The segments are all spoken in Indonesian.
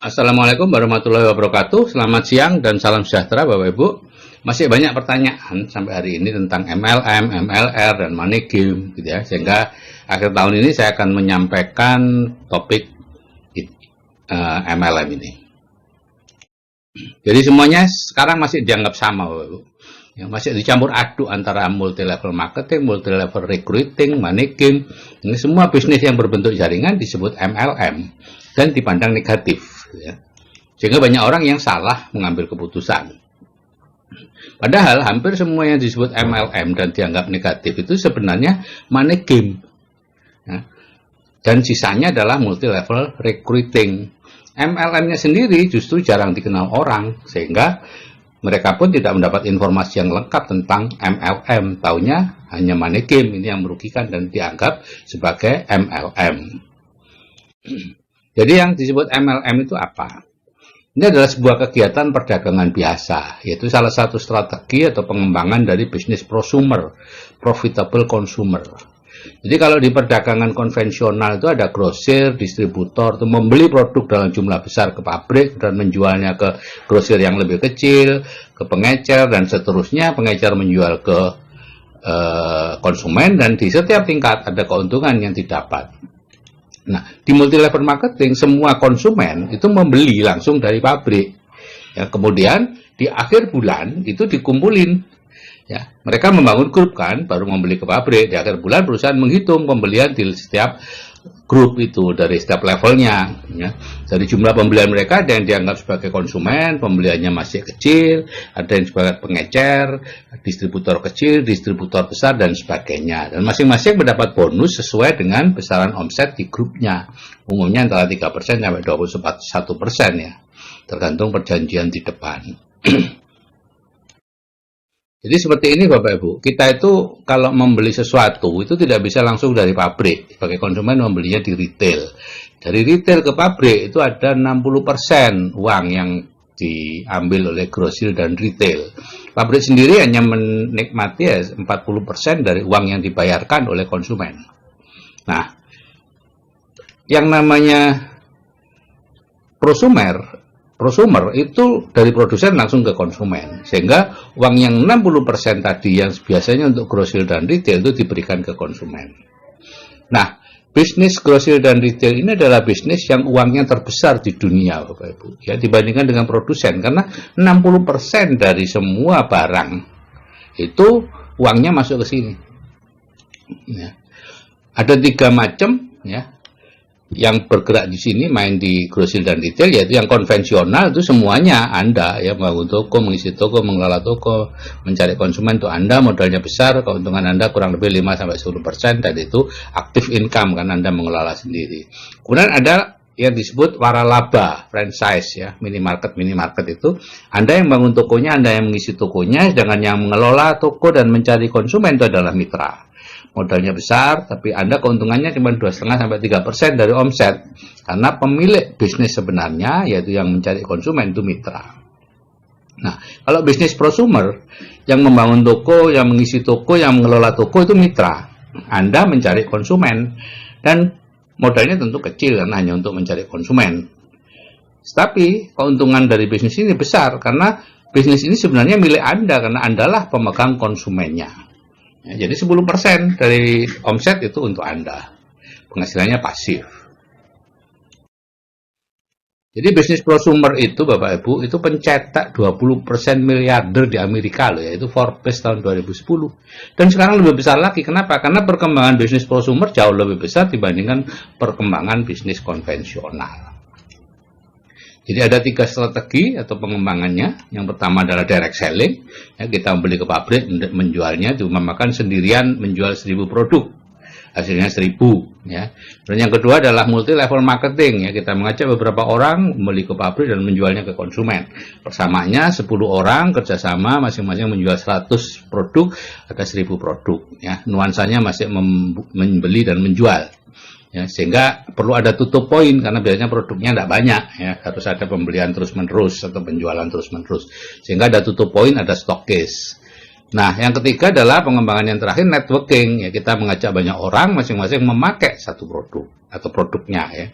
Assalamualaikum warahmatullahi wabarakatuh. Selamat siang dan salam sejahtera Bapak Ibu. Masih banyak pertanyaan sampai hari ini tentang MLM, MLR, dan money game gitu ya. Sehingga akhir tahun ini saya akan menyampaikan topik MLM ini. Jadi semuanya sekarang masih dianggap sama Bapak Ibu. Ya, masih dicampur aduk antara multi level marketing, multi level recruiting, money game. Ini semua bisnis yang berbentuk jaringan disebut MLM dan dipandang negatif. Ya. Sehingga banyak orang yang salah mengambil keputusan. Padahal hampir semua yang disebut MLM dan dianggap negatif itu sebenarnya money game. Ya. Dan sisanya adalah multi level recruiting. MLM-nya sendiri justru jarang dikenal orang, sehingga mereka pun tidak mendapat informasi yang lengkap tentang MLM. Taunya hanya money game, ini yang merugikan dan dianggap sebagai MLM. Jadi yang disebut MLM itu apa? Ini adalah sebuah kegiatan perdagangan biasa, yaitu salah satu strategi atau pengembangan dari bisnis prosumer, profitable consumer. Jadi kalau di perdagangan konvensional itu ada grosir, distributor, itu membeli produk dalam jumlah besar ke pabrik dan menjualnya ke grosir yang lebih kecil, ke pengecer, dan seterusnya. Pengecer menjual ke konsumen, dan di setiap tingkat ada keuntungan yang didapat. Nah, di multi level marketing semua konsumen itu membeli langsung dari pabrik. Ya, kemudian di akhir bulan itu dikumpulin. Ya, mereka membangun grup kan, baru membeli ke pabrik. Di akhir bulan perusahaan menghitung pembelian di setiap grup itu dari setiap levelnya. Ya. Dari jumlah pembelian mereka ada yang dianggap sebagai konsumen, pembeliannya masih kecil, ada yang sebagai pengecer, distributor kecil, distributor besar, dan sebagainya. Dan masing-masing mendapat bonus sesuai dengan besaran omset di grupnya. Umumnya antara 3% sampai 21% ya, tergantung perjanjian di depan. Jadi seperti ini Bapak Ibu, kita itu kalau membeli sesuatu itu tidak bisa langsung dari pabrik. Sebagai konsumen membelinya di retail. Dari retail ke pabrik itu ada 60% uang yang diambil oleh grosir dan retail. Pabrik sendiri hanya menikmati 40% dari uang yang dibayarkan oleh konsumen. Nah, yang namanya prosumer itu dari produsen langsung ke konsumen, sehingga uang yang 60% tadi yang biasanya untuk grosir dan retail itu diberikan ke konsumen. Nah, bisnis grosir dan retail ini adalah bisnis yang uangnya terbesar di dunia Bapak Ibu, ya, dibandingkan dengan produsen, karena 60% dari semua barang itu uangnya masuk ke sini. Ya. Ada 3 macam ya yang bergerak di sini, main di grosir dan retail, yaitu yang konvensional itu semuanya Anda ya, membangun toko, mengisi toko, mengelola toko, mencari konsumen itu Anda, modalnya besar, keuntungan Anda kurang lebih 5-10%, dan itu aktif income kan Anda mengelola sendiri. Kemudian ada yang disebut waralaba, franchise ya, minimarket itu Anda yang bangun tokonya, Anda yang mengisi tokonya, sedangkan yang mengelola toko dan mencari konsumen itu adalah mitra. Modalnya besar, tapi Anda keuntungannya cuma 2,5-3% dari omset. Karena pemilik bisnis sebenarnya, yaitu yang mencari konsumen, itu mitra. Nah, kalau bisnis prosumer, yang membangun toko, yang mengisi toko, yang mengelola toko, itu mitra. Anda mencari konsumen. Dan modalnya tentu kecil, karena hanya untuk mencari konsumen. Tapi, keuntungan dari bisnis ini besar, karena bisnis ini sebenarnya milik Anda, karena Andalah pemegang konsumennya. Ya, jadi 10% dari omset itu untuk Anda. Penghasilannya pasif. Jadi bisnis prosumer itu Bapak Ibu, itu pencetak 20% miliarder di Amerika loh, yaitu Forbes tahun 2010. Dan sekarang lebih besar lagi. Kenapa? Karena perkembangan bisnis prosumer jauh lebih besar dibandingkan perkembangan bisnis konvensional. Jadi ada 3 strategi atau pengembangannya. Yang pertama adalah direct selling. Ya, kita membeli ke pabrik, menjualnya, cuma makan sendirian, menjual 1000 produk. Hasilnya 1000. Ya. Dan yang kedua adalah multi level marketing. Ya, kita mengajak beberapa orang membeli ke pabrik dan menjualnya ke konsumen. Persamaannya 10 orang kerjasama, masing-masing menjual 100 produk, ada 1000 produk. Ya. Nuansanya masih membeli dan menjual. Ya, sehingga perlu ada tutup poin, karena biasanya produknya tidak banyak ya, harus ada pembelian terus-menerus atau penjualan terus-menerus, sehingga ada tutup poin, ada stokis. Nah, yang ketiga adalah pengembangan yang terakhir, networking ya, kita mengajak banyak orang masing-masing memakai satu produk atau produknya ya.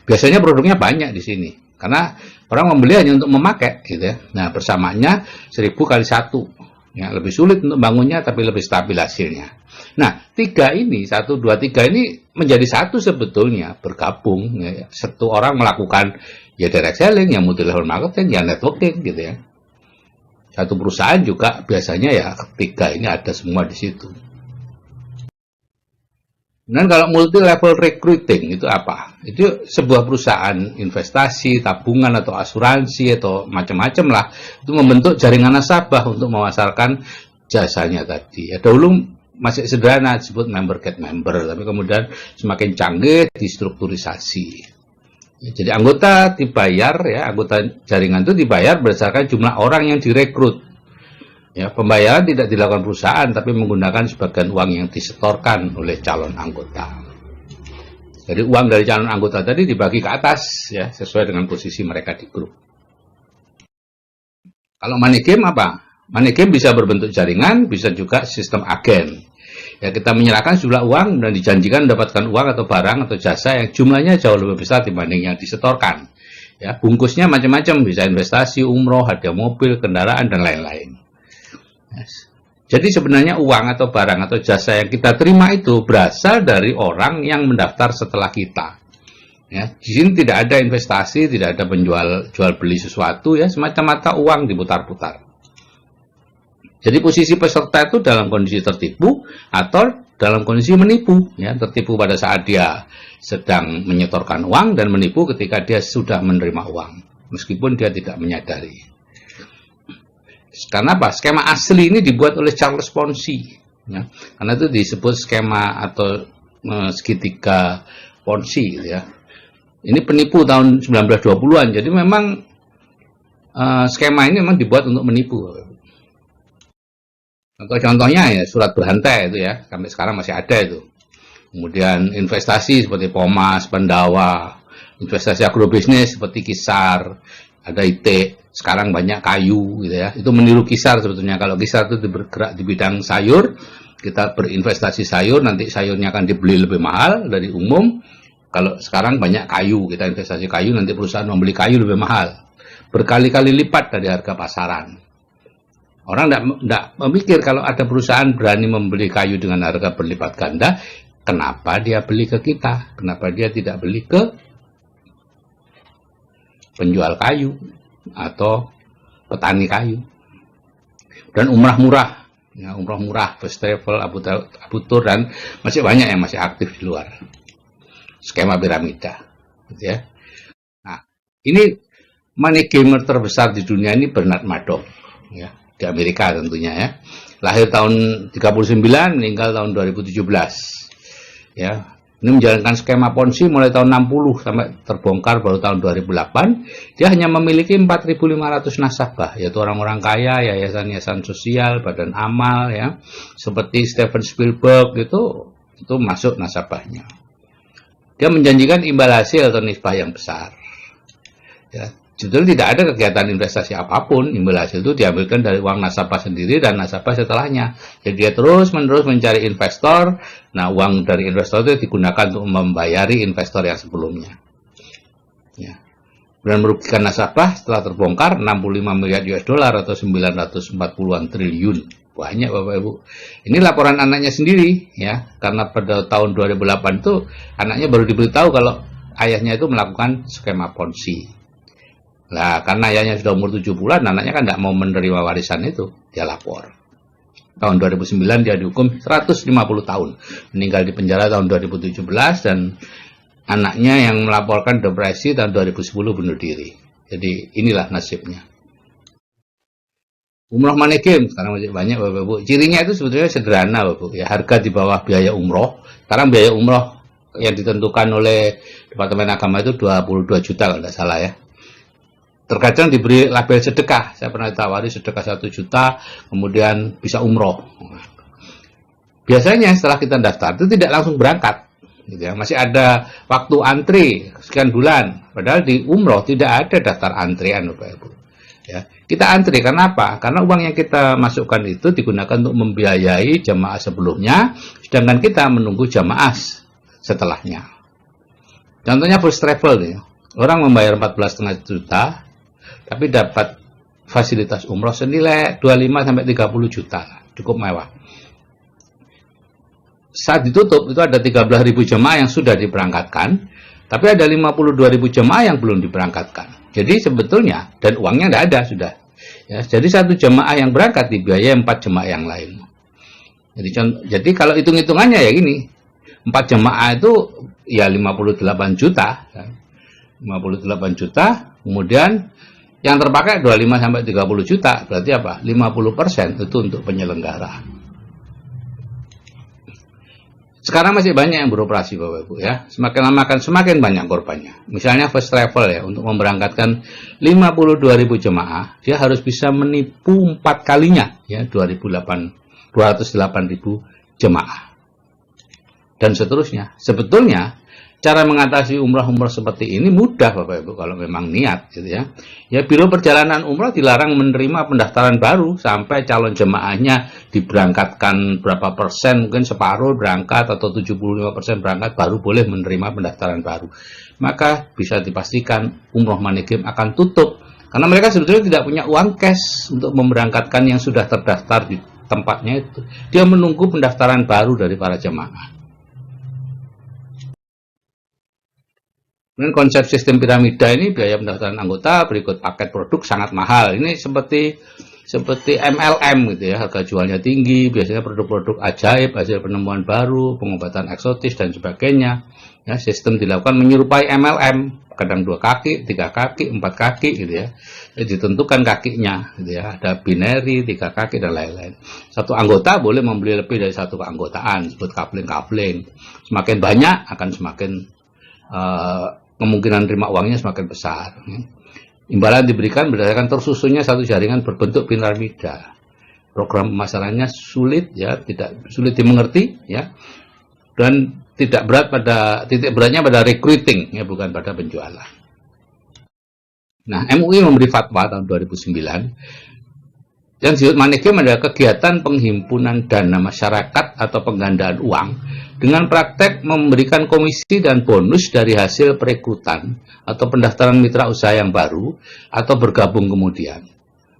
Biasanya produknya banyak di sini Karena orang membeli hanya untuk memakai, gitu ya. Nah, persamaannya 1000 kali 1. Ya, lebih sulit untuk bangunnya, tapi lebih stabil hasilnya. Nah, 3 ini, 1, 2, 3 ini menjadi satu sebetulnya, bergabung. Ya. Satu orang melakukan ya direct selling, ya multi level marketing, ya networking, gitu ya. Satu perusahaan juga biasanya ya 3 ini ada semua di situ. Dan kalau multi level recruiting itu apa? Itu sebuah perusahaan investasi, tabungan atau asuransi atau macam-macam lah, itu membentuk jaringan nasabah untuk memasarkan jasanya tadi. Ya, dahulu masih sederhana disebut member get member, tapi kemudian semakin canggih distrukturisasi. Ya, jadi anggota dibayar, ya, anggota jaringan itu dibayar berdasarkan jumlah orang yang direkrut. Ya, pembayaran tidak dilakukan perusahaan, tapi menggunakan sebagian uang yang disetorkan oleh calon anggota. Jadi uang dari calon anggota tadi dibagi ke atas, ya, sesuai dengan posisi mereka di grup. Kalau money game apa? Money game bisa berbentuk jaringan, bisa juga sistem agen. Ya, kita menyerahkan sejumlah uang dan dijanjikan mendapatkan uang atau barang atau jasa yang jumlahnya jauh lebih besar dibanding yang disetorkan. Ya, bungkusnya macam-macam, bisa investasi, umroh, hadiah mobil, kendaraan, dan lain-lain. Jadi sebenarnya uang atau barang atau jasa yang kita terima itu berasal dari orang yang mendaftar setelah kita. Ya, di sini tidak ada investasi, tidak ada jual beli sesuatu, ya, semata-mata uang diputar-putar. Jadi posisi peserta itu dalam kondisi tertipu atau dalam kondisi menipu, ya, tertipu pada saat dia sedang menyetorkan uang dan menipu ketika dia sudah menerima uang, meskipun dia tidak menyadari. Karena apa? Skema asli ini dibuat oleh Charles Ponzi, ya. Karena itu disebut skema atau segitiga Ponzi, ya. Ini penipu tahun 1920-an. Jadi memang skema ini memang dibuat untuk menipu. Atau contohnya ya surat berhantai itu, ya, sampai sekarang masih ada itu. Kemudian investasi seperti Pomas, Pendawa, investasi agrobisnis seperti Kisar, ada IT. Sekarang banyak kayu, gitu ya. Itu meniru Kisar sebetulnya. Kalau Kisar itu bergerak di bidang sayur, kita berinvestasi sayur, nanti sayurnya akan dibeli lebih mahal dari umum. Kalau sekarang banyak kayu, kita investasi kayu, nanti perusahaan membeli kayu lebih mahal, berkali-kali lipat dari harga pasaran. Orang tidak memikir kalau ada perusahaan berani membeli kayu dengan harga berlipat ganda, kenapa dia beli ke kita? Kenapa dia tidak beli ke penjual kayu atau petani kayu? Dan umrah murah, ya, umrah murah, first travel, Abu Tur, dan masih banyak yang masih aktif di luar. Skema piramida, gitu ya. Nah, ini money gamer terbesar di dunia ini Bernard Madoff, ya, di Amerika tentunya, ya. Lahir tahun 39, meninggal tahun 2017, ya. Ini menjalankan skema Ponzi mulai tahun 60 sampai terbongkar baru tahun 2008. Dia hanya memiliki 4.500 nasabah, yaitu orang-orang kaya, yayasan-yayasan sosial, badan amal, ya, seperti Steven Spielberg itu masuk nasabahnya. Dia menjanjikan imbal hasil atau nisbah yang besar. Ya, sebetulnya tidak ada kegiatan investasi apapun. Imbal hasil itu diambilkan dari uang nasabah sendiri dan nasabah setelahnya. Jadi dia terus-menerus mencari investor. Nah, uang dari investor itu digunakan untuk membayari investor yang sebelumnya. Ya. Dan merugikan nasabah setelah terbongkar 65 miliar US dollar atau 940-an triliun. Banyak Bapak Ibu. Ini laporan anaknya sendiri, ya. Karena pada tahun 2008 itu anaknya baru diberitahu kalau ayahnya itu melakukan skema Ponzi. Nah, karena ayahnya sudah umur 70-an, anaknya kan tidak mau menerima warisan itu, dia lapor. Tahun 2009 dia dihukum 150 tahun, meninggal di penjara tahun 2017, dan anaknya yang melaporkan depresi tahun 2010 bunuh diri. Jadi inilah nasibnya. Umroh money game sekarang masih banyak Bapak Ibu. Cirinya itu sebetulnya sederhana Bapak Ibu, ya, harga di bawah biaya umroh. Sekarang biaya umroh yang ditentukan oleh Departemen Agama itu 22 juta kalau tidak salah, ya. Terkadang diberi label sedekah. Saya pernah ditawari sedekah 1 juta, kemudian bisa umroh. Biasanya setelah kita daftar itu tidak langsung berangkat, gitu ya. Masih ada waktu antri sekian bulan. Padahal di umroh tidak ada daftar antrian Bapak Ibu. Ya, kita antri karena apa? Karena uang yang kita masukkan itu digunakan untuk membiayai jamaah sebelumnya, sedangkan kita menunggu jamaah setelahnya. Contohnya first travel nih. Orang membayar 14,5 juta, tapi dapat fasilitas umroh senilai 25 sampai 30 juta, cukup mewah. Saat ditutup itu ada 13.000 jemaah yang sudah diberangkatkan, tapi ada 52.000 jemaah yang belum diberangkatkan. Jadi sebetulnya, dan uangnya tidak ada sudah. Ya, jadi satu jemaah yang berangkat dibiayai 4 jemaah yang lain. Jadi kalau hitung-hitungannya ya gini, 4 jemaah itu ya 58 juta. 58 juta, kemudian yang terpakai 25 sampai 30 juta, berarti apa? 50% itu untuk penyelenggara. Sekarang masih banyak yang beroperasi Bapak Ibu ya. Semakin lama akan semakin banyak korbannya. Misalnya first travel ya, untuk memberangkatkan 52.000 jemaah, dia harus bisa menipu 4 kalinya ya, 208.000 jemaah. Dan seterusnya. Sebetulnya cara mengatasi umrah-umrah seperti ini mudah Bapak Ibu kalau memang niat gitu ya. Ya Biro Perjalanan Umrah dilarang menerima pendaftaran baru sampai calon jemaahnya diberangkatkan berapa persen, mungkin separuh berangkat atau 75% berangkat baru boleh menerima pendaftaran baru. Maka bisa dipastikan umroh Money Game akan tutup karena mereka sebetulnya tidak punya uang cash untuk memberangkatkan yang sudah terdaftar di tempatnya itu. Dia menunggu pendaftaran baru dari para jemaah. Kemudian konsep sistem piramida ini biaya pendaftaran anggota berikut paket produk sangat mahal. Ini seperti MLM gitu ya, harga jualnya tinggi, biasanya produk-produk ajaib, hasil penemuan baru, pengobatan eksotis dan sebagainya. Ya, sistem dilakukan menyerupai MLM, kadang 2 kaki, 3 kaki, 4 kaki gitu ya. Jadi ditentukan kakinya gitu ya, ada binary, 3 kaki dan lain-lain. Satu anggota boleh membeli lebih dari 1 keanggotaan, disebut coupling. Semakin banyak akan semakin kemungkinan terima uangnya semakin besar. Imbalan diberikan berdasarkan tersusunnya satu jaringan berbentuk piramida. Program pemasarannya sulit ya, tidak sulit dimengerti ya, dan tidak berat pada titik beratnya pada recruiting ya, bukan pada penjualan. Nah, MUI memberi fatwa tahun 2009 yang disebut Money Game adalah kegiatan penghimpunan dana masyarakat atau penggandaan uang dengan praktek memberikan komisi dan bonus dari hasil perekrutan atau pendaftaran mitra usaha yang baru atau bergabung kemudian,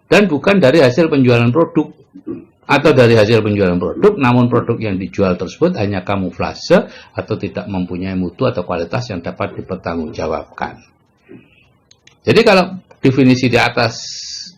dan bukan dari hasil penjualan produk atau dari hasil penjualan produk, namun produk yang dijual tersebut hanya kamuflase atau tidak mempunyai mutu atau kualitas yang dapat dipertanggungjawabkan. Jadi kalau definisi di atas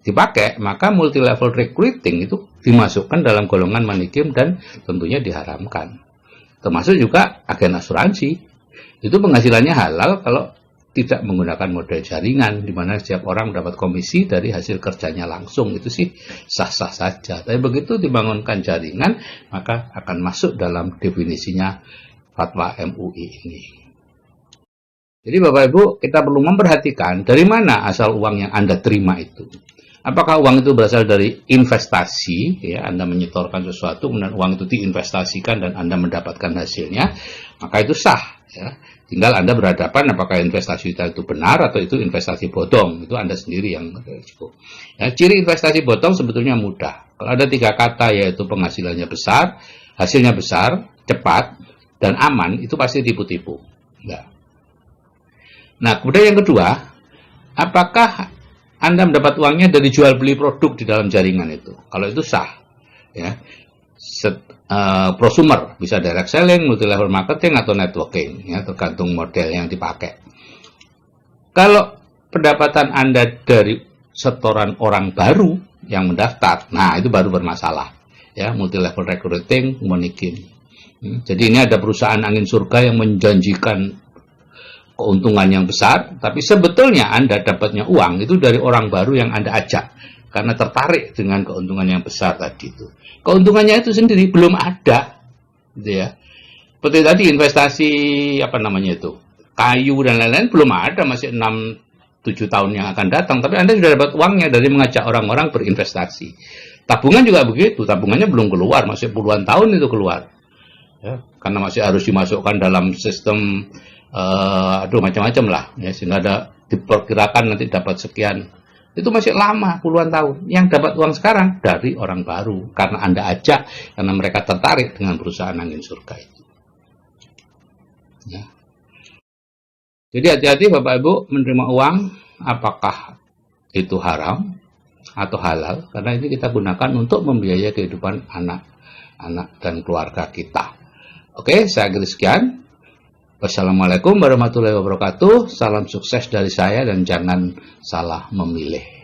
dipakai, maka multi level recruiting itu dimasukkan dalam golongan money game dan tentunya diharamkan. Termasuk juga agen asuransi. Itu penghasilannya halal kalau tidak menggunakan model jaringan, di mana setiap orang mendapat komisi dari hasil kerjanya langsung. Itu sih sah-sah saja. Tapi begitu dibangunkan jaringan, maka akan masuk dalam definisinya fatwa MUI ini. Jadi Bapak Ibu, kita perlu memperhatikan dari mana asal uang yang Anda terima itu. Apakah uang itu berasal dari investasi, ya, Anda menyetorkan sesuatu, kemudian uang itu diinvestasikan dan Anda mendapatkan hasilnya, maka itu sah. Ya. Tinggal Anda berhadapan apakah investasi itu benar atau itu investasi bodong. Itu Anda sendiri yang berisiko. Ya, ciri investasi bodong sebetulnya mudah. Kalau ada 3 kata, yaitu penghasilannya besar, hasilnya besar, cepat, dan aman, itu pasti tipu-tipu. Ya. Nah, kemudian yang kedua, apakah Anda mendapat uangnya dari jual beli produk di dalam jaringan itu? Kalau itu sah, ya. Prosumer bisa direct selling, multi level marketing atau networking, ya, tergantung model yang dipakai. Kalau pendapatan Anda dari setoran orang baru yang mendaftar, nah itu baru bermasalah, ya, multi level recruiting, money game. Jadi ini ada perusahaan angin surga yang menjanjikan keuntungan yang besar, tapi sebetulnya Anda dapatnya uang itu dari orang baru yang Anda ajak karena tertarik dengan keuntungan yang besar tadi itu. Keuntungannya itu sendiri belum ada, gitu ya. Seperti tadi investasi kayu dan lain-lain belum ada, masih 6-7 tahun yang akan datang, tapi Anda sudah dapat uangnya dari mengajak orang-orang berinvestasi. Tabungan juga begitu, tabungannya belum keluar, masih puluhan tahun itu keluar, ya, karena masih harus dimasukkan dalam sistem macam-macam lah, ya, sehingga ada diperkirakan nanti dapat sekian. Itu masih lama, puluhan tahun. Yang dapat uang sekarang dari orang baru, karena Anda ajak, karena mereka tertarik dengan perusahaan angin surga itu. Ya. Jadi hati-hati Bapak Ibu menerima uang, apakah itu haram atau halal, karena ini kita gunakan untuk membiayai kehidupan anak-anak dan keluarga kita. Oke, saya akhiri sekian. Wassalamualaikum warahmatullahi wabarakatuh. Salam sukses dari saya dan jangan salah memilih.